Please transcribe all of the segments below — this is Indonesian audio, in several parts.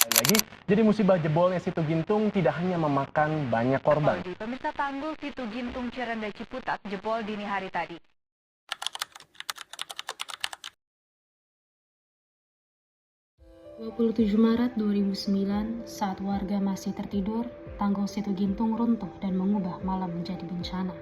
Lagi, jadi musibah jebolnya Situ Gintung tidak hanya memakan banyak korban. Di pemirsa tanggul Situ Gintung Cirende Ciputat jebol dini hari tadi. 27 Maret 2009, saat warga masih tertidur, tanggul Situ Gintung runtuh dan mengubah malam menjadi bencana.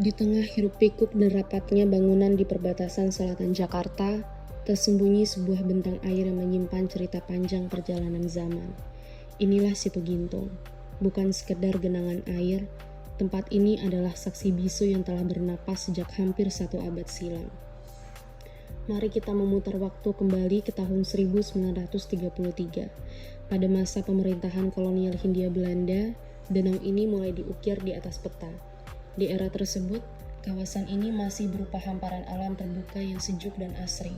Di tengah hiruk pikuk dan rapatnya bangunan di perbatasan selatan Jakarta, tersembunyi sebuah bentang air yang menyimpan cerita panjang perjalanan zaman. Inilah Situ Gintung, bukan sekedar genangan air. Tempat ini adalah saksi bisu yang telah bernapas sejak hampir 1 abad silam. Mari kita memutar waktu kembali ke tahun 1933. Pada masa pemerintahan kolonial Hindia Belanda, danau ini mulai diukir di atas peta. Di era tersebut, kawasan ini masih berupa hamparan alam terbuka yang sejuk dan asri.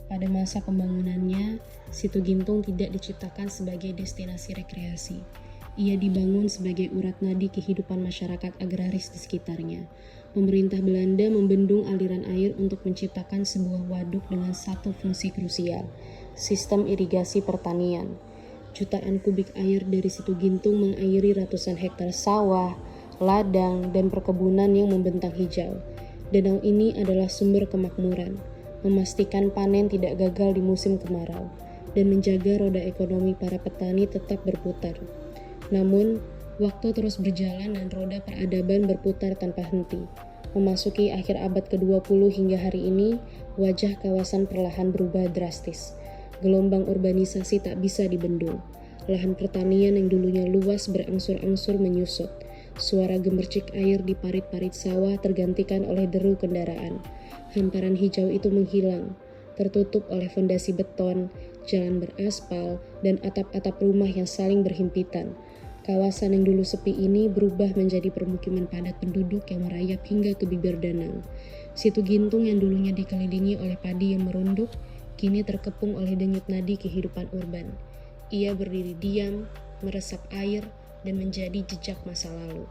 Pada masa pembangunannya, Situ Gintung tidak diciptakan sebagai destinasi rekreasi. Ia dibangun sebagai urat nadi kehidupan masyarakat agraris di sekitarnya. Pemerintah Belanda membendung aliran air untuk menciptakan sebuah waduk dengan satu fungsi krusial, sistem irigasi pertanian. Jutaan kubik air dari Situ Gintung mengairi ratusan hektar sawah, ladang, dan perkebunan yang membentang hijau. Danau ini adalah sumber kemakmuran, memastikan panen tidak gagal di musim kemarau, dan menjaga roda ekonomi para petani tetap berputar. Namun, waktu terus berjalan dan roda peradaban berputar tanpa henti. Memasuki akhir abad ke-20 hingga hari ini, wajah kawasan perlahan berubah drastis. Gelombang urbanisasi tak bisa dibendung. Lahan pertanian yang dulunya luas berangsur-angsur menyusut. Suara gemercik air di parit-parit sawah tergantikan oleh deru kendaraan. Hamparan hijau itu menghilang, tertutup oleh fondasi beton, jalan beraspal, dan atap-atap rumah yang saling berhimpitan. Kawasan yang dulu sepi ini berubah menjadi permukiman padat penduduk yang merayap hingga ke bibir danau. Situ Gintung yang dulunya dikelilingi oleh padi yang merunduk, kini terkepung oleh denyut nadi kehidupan urban. Ia berdiri diam, meresap air, dan menjadi jejak masa lalu.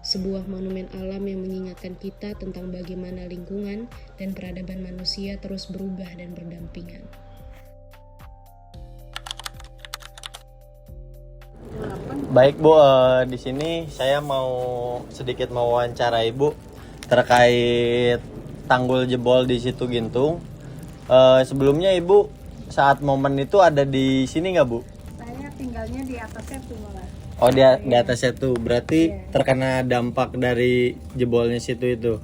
Sebuah monumen alam yang mengingatkan kita tentang bagaimana lingkungan dan peradaban manusia terus berubah dan berdampingan. Baik Bu, di sini saya mau sedikit mewawancara Ibu terkait tanggul jebol di Situ Gintung. Sebelumnya Ibu saat momen itu ada di sini nggak Bu? Saya tinggalnya di atasnya tuh malah. Oh di atasnya tuh, berarti terkena dampak dari jebolnya situ itu?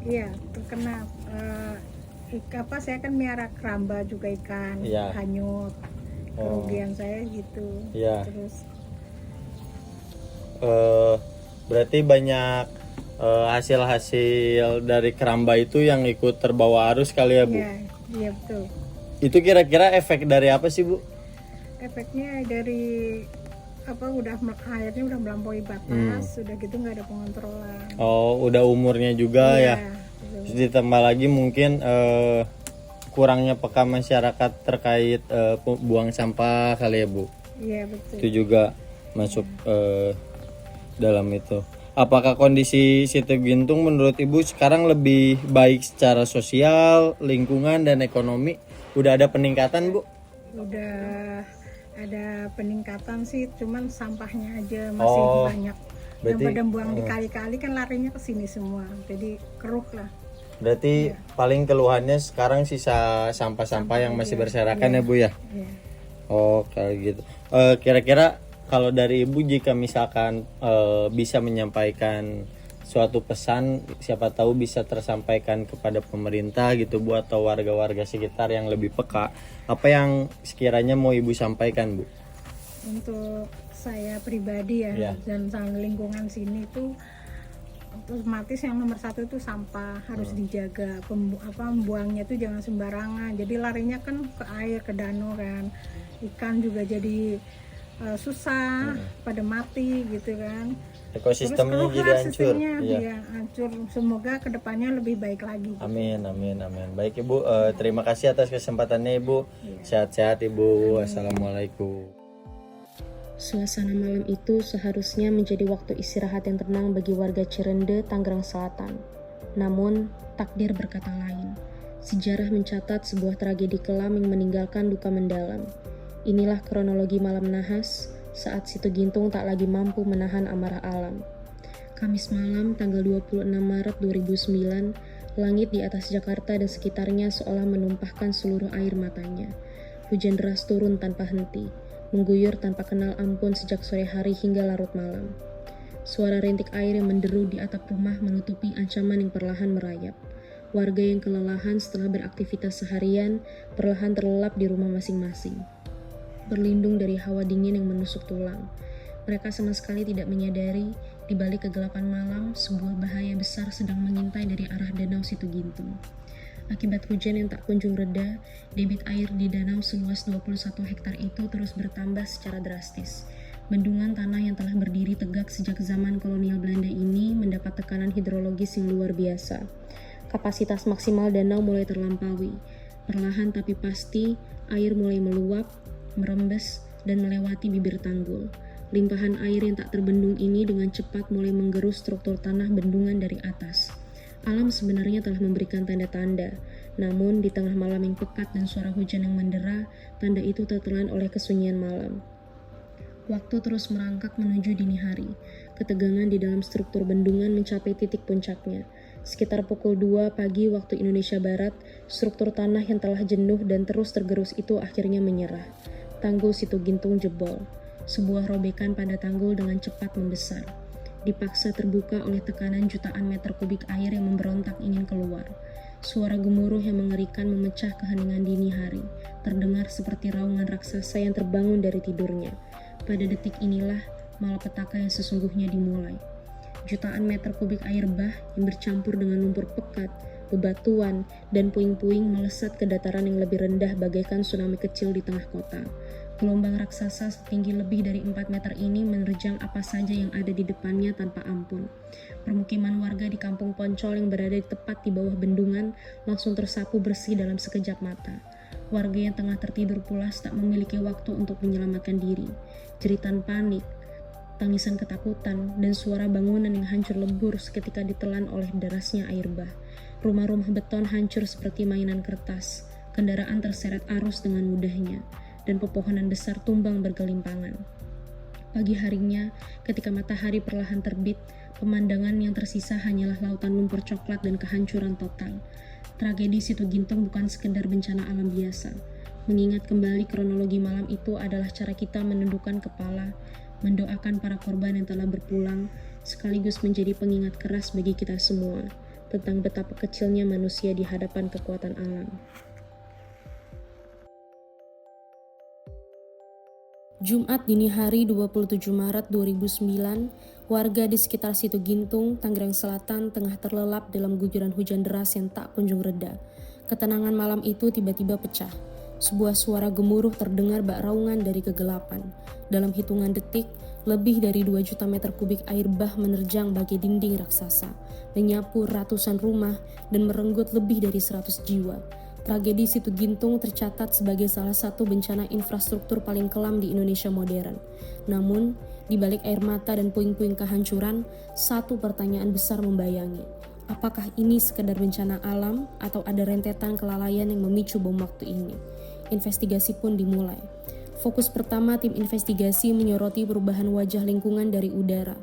Iya, terkena saya kan miara keramba juga ikan, hanyut. Kerugian saya gitu. Iya. Terus berarti banyak hasil-hasil dari keramba itu yang ikut terbawa arus kali ya Bu? Iya betul. Itu kira-kira efek dari apa sih Bu? Efeknya dari airnya udah melampaui batas, sudah gitu nggak ada pengontrolan. Oh, udah umurnya juga ya. Terus ditambah lagi mungkin kurangnya peka masyarakat terkait buang sampah kali ya Bu? Iya betul. Itu juga masuk dalam itu. Apakah kondisi Situ Gintung menurut Ibu sekarang lebih baik secara sosial, lingkungan, dan ekonomi? Udah ada peningkatan Bu? Udah ada peningkatan sih, cuman sampahnya aja masih banyak. Berarti, yang pada buang di kali-kali kan larinya ke sini semua, jadi keruh lah. Berarti paling keluhannya sekarang sisa sampah-sampah yang masih berserakan ya Bu ya? Iya. Oh kayak gitu. Kira-kira kalau dari Ibu jika misalkan bisa menyampaikan suatu pesan, siapa tahu bisa tersampaikan kepada pemerintah gitu Bu, atau warga-warga sekitar yang lebih peka, apa yang sekiranya mau Ibu sampaikan Bu? Untuk saya pribadi dan lingkungan sini tuh otomatis yang nomor satu itu sampah harus dijaga, membuangnya itu jangan sembarangan, jadi larinya kan ke air, ke danau kan, ikan juga jadi susah, pada mati gitu kan. Ekosistemnya jadi hancur. Iya, hancur. Semoga kedepannya lebih baik lagi. Amin, amin, amin. Baik Ibu, terima kasih atas kesempatannya Ibu. Sehat-sehat Ibu. Assalamualaikum. Suasana malam itu seharusnya menjadi waktu istirahat yang tenang bagi warga Cirende, Tangerang Selatan. Namun, takdir berkata lain. Sejarah mencatat sebuah tragedi kelam yang meninggalkan luka mendalam. Inilah kronologi malam nahas saat Situ Gintung tak lagi mampu menahan amarah alam. Kamis malam tanggal 26 Maret 2009, langit di atas Jakarta dan sekitarnya seolah menumpahkan seluruh air matanya. Hujan deras turun tanpa henti, mengguyur tanpa kenal ampun sejak sore hari hingga larut malam. Suara rintik air yang menderu di atap rumah menutupi ancaman yang perlahan merayap. Warga yang kelelahan setelah beraktivitas seharian perlahan terlelap di rumah masing-masing, berlindung dari hawa dingin yang menusuk tulang. Mereka sama sekali tidak menyadari, di balik kegelapan malam, sebuah bahaya besar sedang mengintai dari arah Danau Situ Gintung. Akibat hujan yang tak kunjung reda, debit air di danau seluas 21 hektar itu terus bertambah secara drastis. Bendungan tanah yang telah berdiri tegak sejak zaman kolonial Belanda ini mendapat tekanan hidrologis yang luar biasa. Kapasitas maksimal danau mulai terlampaui. Perlahan tapi pasti, air mulai meluap, merembes, dan melewati bibir tanggul. Limpahan air yang tak terbendung ini dengan cepat mulai menggerus struktur tanah bendungan dari atas. Alam sebenarnya telah memberikan tanda-tanda, namun di tengah malam yang pekat dan suara hujan yang mendera, tanda itu tertelan oleh kesunyian malam. Waktu terus merangkak menuju dini hari. Ketegangan di dalam struktur bendungan mencapai titik puncaknya. Sekitar pukul 2 pagi waktu Indonesia Barat, struktur tanah yang telah jenuh dan terus tergerus itu akhirnya menyerah. Tanggul Situ Gintung jebol. Sebuah robekan pada tanggul dengan cepat membesar. Dipaksa terbuka oleh tekanan jutaan meter kubik air yang memberontak ingin keluar. Suara gemuruh yang mengerikan memecah keheningan dini hari, terdengar seperti raungan raksasa yang terbangun dari tidurnya. Pada detik inilah malapetaka yang sesungguhnya dimulai. Jutaan meter kubik air bah yang bercampur dengan lumpur pekat, bebatuan, dan puing-puing melesat ke dataran yang lebih rendah bagaikan tsunami kecil di tengah kota. Gelombang raksasa setinggi lebih dari 4 meter ini menerjang apa saja yang ada di depannya tanpa ampun. Permukiman warga di Kampung Poncol yang berada tepat di bawah bendungan langsung tersapu bersih dalam sekejap mata. Warga yang tengah tertidur pulas tak memiliki waktu untuk menyelamatkan diri. Jeritan panik, tangisan ketakutan, dan suara bangunan yang hancur lebur seketika ditelan oleh derasnya air bah. Rumah-rumah beton hancur seperti mainan kertas, kendaraan terseret arus dengan mudahnya, dan pepohonan besar tumbang bergelimpangan. Pagi harinya, ketika matahari perlahan terbit, pemandangan yang tersisa hanyalah lautan lumpur coklat dan kehancuran total. Tragedi Situ Gintung bukan sekedar bencana alam biasa. Mengingat kembali kronologi malam itu adalah cara kita menundukkan kepala, mendoakan para korban yang telah berpulang, sekaligus menjadi pengingat keras bagi kita semua tentang betapa kecilnya manusia di hadapan kekuatan alam. Jumat dini hari 27 Maret 2009, warga di sekitar Situ Gintung, Tangerang Selatan tengah terlelap dalam guguran hujan deras yang tak kunjung reda. Ketenangan malam itu tiba-tiba pecah. Sebuah suara gemuruh terdengar bak raungan dari kegelapan. Dalam hitungan detik, lebih dari 2 juta meter kubik air bah menerjang bagai dinding raksasa, menyapu ratusan rumah dan merenggut lebih dari 100 jiwa. Tragedi Situ Gintung tercatat sebagai salah satu bencana infrastruktur paling kelam di Indonesia modern. Namun, di balik air mata dan puing-puing kehancuran, satu pertanyaan besar membayangi. Apakah ini sekedar bencana alam atau ada rentetan kelalaian yang memicu bom waktu ini? Investigasi pun dimulai. Fokus pertama tim investigasi menyoroti perubahan wajah lingkungan dari udara.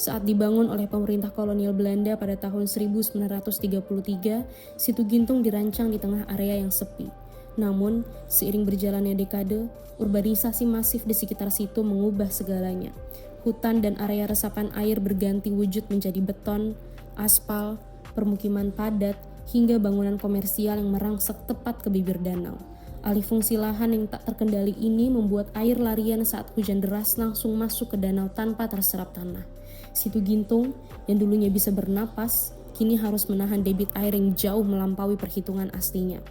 Saat dibangun oleh pemerintah kolonial Belanda pada tahun 1933, Situ Gintung dirancang di tengah area yang sepi. Namun, seiring berjalannya dekade, urbanisasi masif di sekitar situ mengubah segalanya. Hutan dan area resapan air berganti wujud menjadi beton, aspal, permukiman padat, hingga bangunan komersial yang merangsek tepat ke bibir danau. Alih fungsi lahan yang tak terkendali ini membuat air larian saat hujan deras langsung masuk ke danau tanpa terserap tanah. Situ Gintung yang dulunya bisa bernapas, kini harus menahan debit air yang jauh melampaui perhitungan aslinya.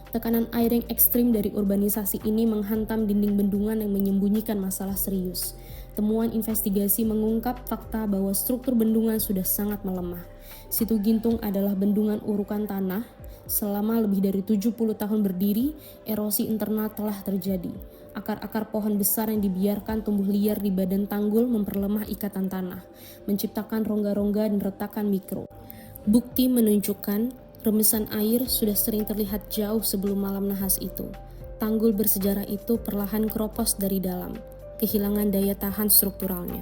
Tekanan air yang ekstrim dari urbanisasi ini menghantam dinding bendungan yang menyembunyikan masalah serius. Temuan investigasi mengungkap fakta bahwa struktur bendungan sudah sangat melemah. Situ Gintung adalah bendungan urukan tanah. Selama lebih dari 70 tahun berdiri, erosi internal telah terjadi. Akar-akar pohon besar yang dibiarkan tumbuh liar di badan tanggul memperlemah ikatan tanah, menciptakan rongga-rongga dan retakan mikro. Bukti menunjukkan Rembesan air sudah sering terlihat jauh sebelum malam nahas itu. Tanggul bersejarah itu perlahan keropos dari dalam, kehilangan daya tahan strukturalnya.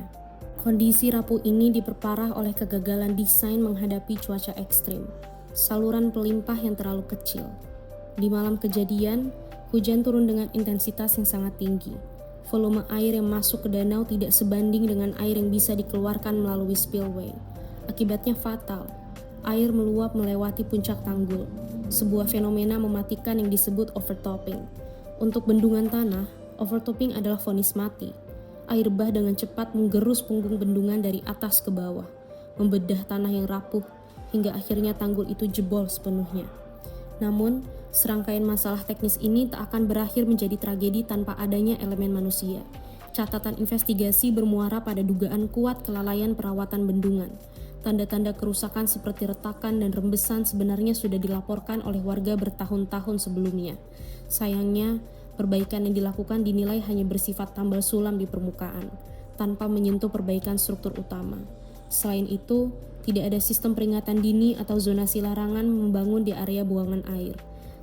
Kondisi rapuh ini diperparah oleh kegagalan desain menghadapi cuaca ekstrim, saluran pelimpah yang terlalu kecil. Di malam kejadian, hujan turun dengan intensitas yang sangat tinggi. Volume air yang masuk ke danau tidak sebanding dengan air yang bisa dikeluarkan melalui spillway. Akibatnya fatal. Air meluap melewati puncak tanggul, sebuah fenomena mematikan yang disebut overtopping. Untuk bendungan tanah, overtopping adalah vonis mati. Air bah dengan cepat menggerus punggung bendungan dari atas ke bawah, membedah tanah yang rapuh, hingga akhirnya tanggul itu jebol sepenuhnya. Namun, serangkaian masalah teknis ini tak akan berakhir menjadi tragedi tanpa adanya elemen manusia. Catatan investigasi bermuara pada dugaan kuat kelalaian perawatan bendungan. Tanda-tanda kerusakan seperti retakan dan rembesan sebenarnya sudah dilaporkan oleh warga bertahun-tahun sebelumnya. Sayangnya, perbaikan yang dilakukan dinilai hanya bersifat tambal sulam di permukaan, tanpa menyentuh perbaikan struktur utama. Selain itu, tidak ada sistem peringatan dini atau zonasi larangan membangun di area buangan air.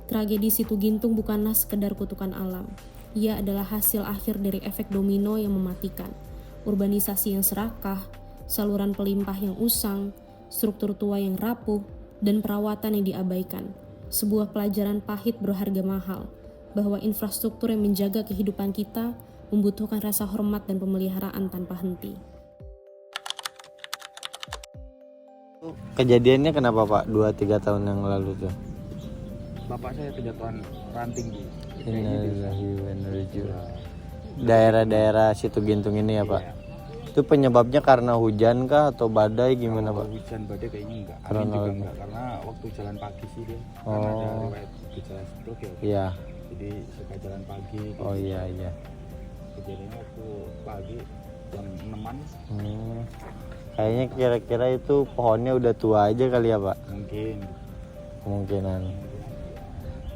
Tragedi Situ Gintung bukanlah sekedar kutukan alam. Ia adalah hasil akhir dari efek domino yang mematikan. Urbanisasi yang serakah, saluran pelimpah yang usang, struktur tua yang rapuh, dan perawatan yang diabaikan. Sebuah pelajaran pahit berharga mahal, bahwa infrastruktur yang menjaga kehidupan kita membutuhkan rasa hormat dan pemeliharaan tanpa henti. Kejadiannya kenapa Pak 2-3 tahun yang lalu tuh? Bapak saya kejatuhan ranting di Innalillahi wa inna ilaihi raji'un. Daerah-daerah Situ Gintung ini ya Pak? Itu penyebabnya karena hujan kah atau badai gimana Pak? Hujan badai kayaknya enggak, angin Karena juga enggak, karena waktu jalan pagi sih dia. Karena ada riwayat gejala stroke ya. Iya. Jadi suka jalan pagi gitu. Oh iya. Kejadiannya waktu pagi jam 6-an Kayaknya kira-kira itu pohonnya udah tua aja kali ya Pak? mungkin. Kemungkinan.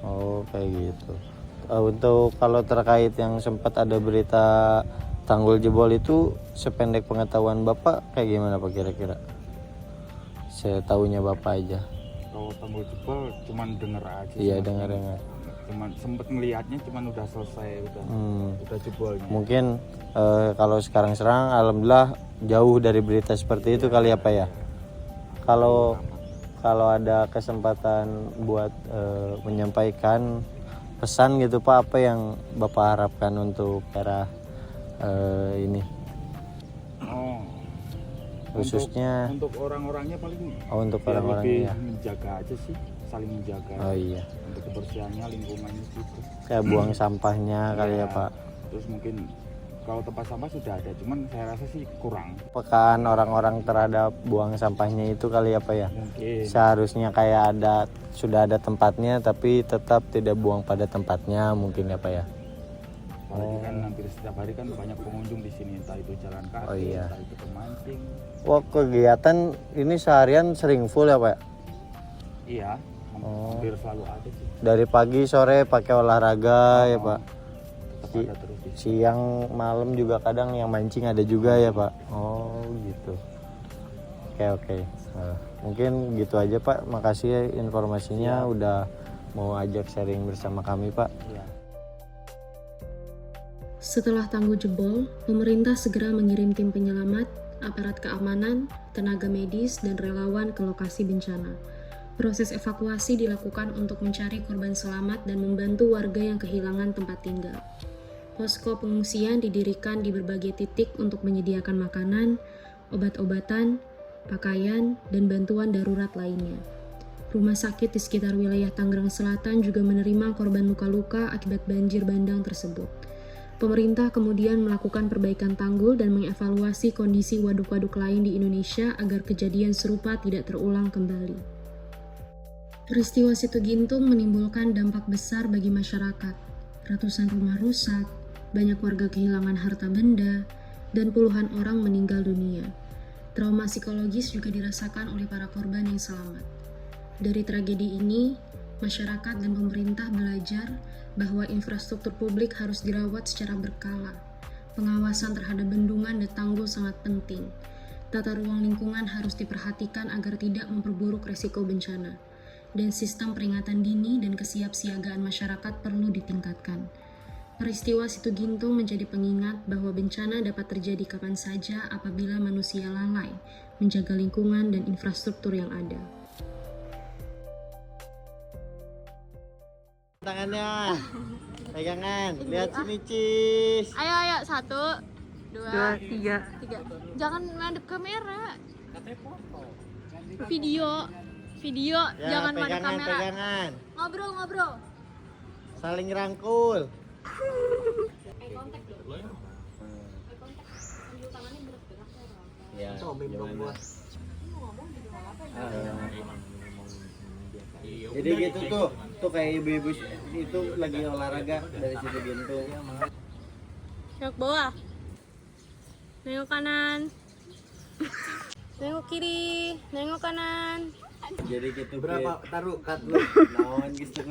Oh kayak gitu. Untuk kalau terkait yang sempat ada berita tanggul jebol itu, sependek pengetahuan Bapak kayak gimana Pak kira-kira? Saya tahunya Bapak aja. Kalau tanggul jebol cuman denger aja. Iya dengar. Cuman sempet ngelihatnya cuman udah selesai, udah jebolnya. Mungkin kalau sekarang alhamdulillah jauh dari berita seperti itu kali ya Pak ya. Kalau ada kesempatan buat menyampaikan pesan gitu Pak, apa yang Bapak harapkan untuk era ini? Oh. Khususnya untuk orang-orangnya paling untuk ya orang-orangnya. lebih menjaga aja sih, saling menjaga. Oh iya. Untuk kebersihannya, lingkungannya gitu. Kayak buang sampahnya kali ya Pak. Terus mungkin kalau tempat sampah sudah ada, cuman saya rasa sih kurang. Pekaan orang-orang terhadap buang sampahnya itu kali ya Pak ya. Mungkin. Seharusnya kayak sudah ada tempatnya tapi tetap tidak buang pada tempatnya mungkin ya Pak ya. Apalagi kan hampir setiap hari kan banyak pengunjung di sini, entah itu jalan kaki, Oh iya. entah itu pemancing. Wah kegiatan ini seharian sering full ya Pak? Iya, hampir selalu ada sih. Dari pagi sore pakai olahraga ya Pak? Tetap ada terus di sini. Siang malam juga kadang yang mancing ada juga ya Pak? Oh gitu. Oke. Nah, mungkin gitu aja Pak. Makasih ya informasinya udah mau ajak sharing bersama kami Pak. Iya. Setelah tanggul jebol, pemerintah segera mengirim tim penyelamat, aparat keamanan, tenaga medis, dan relawan ke lokasi bencana. Proses evakuasi dilakukan untuk mencari korban selamat dan membantu warga yang kehilangan tempat tinggal. Posko pengungsian didirikan di berbagai titik untuk menyediakan makanan, obat-obatan, pakaian, dan bantuan darurat lainnya. Rumah sakit di sekitar wilayah Tangerang Selatan juga menerima korban luka-luka akibat banjir bandang tersebut. Pemerintah kemudian melakukan perbaikan tanggul dan mengevaluasi kondisi waduk-waduk lain di Indonesia agar kejadian serupa tidak terulang kembali. Peristiwa Situ Gintung menimbulkan dampak besar bagi masyarakat. Ratusan rumah rusak, banyak warga kehilangan harta benda, dan puluhan orang meninggal dunia. Trauma psikologis juga dirasakan oleh para korban yang selamat. Dari tragedi ini, masyarakat dan pemerintah belajar bahwa infrastruktur publik harus dirawat secara berkala. Pengawasan terhadap bendungan dan tanggul sangat penting. Tata ruang lingkungan harus diperhatikan agar tidak memperburuk resiko bencana. dan sistem peringatan dini dan kesiapsiagaan masyarakat perlu ditingkatkan. Peristiwa Situ Gintung menjadi pengingat bahwa bencana dapat terjadi kapan saja apabila manusia lalai menjaga lingkungan dan infrastruktur yang ada. Tangannya, pegangan, lihat sini Cis. Ayo, 1, 2, 3. Jangan madep kamera. Video, Ya, jangan madep pegangan, kamera. pegangan. Ngobrol. Saling rangkul. Ya, gimana? Jadi gitu tuh kayak ibu-ibu itu lagi olahraga dari Situ Gintung. Nengok bawah. Nengok kanan. Nengok kiri, nengok kanan. Jadi gitu Berapa Fit. taruh cut lu? Naon gitu.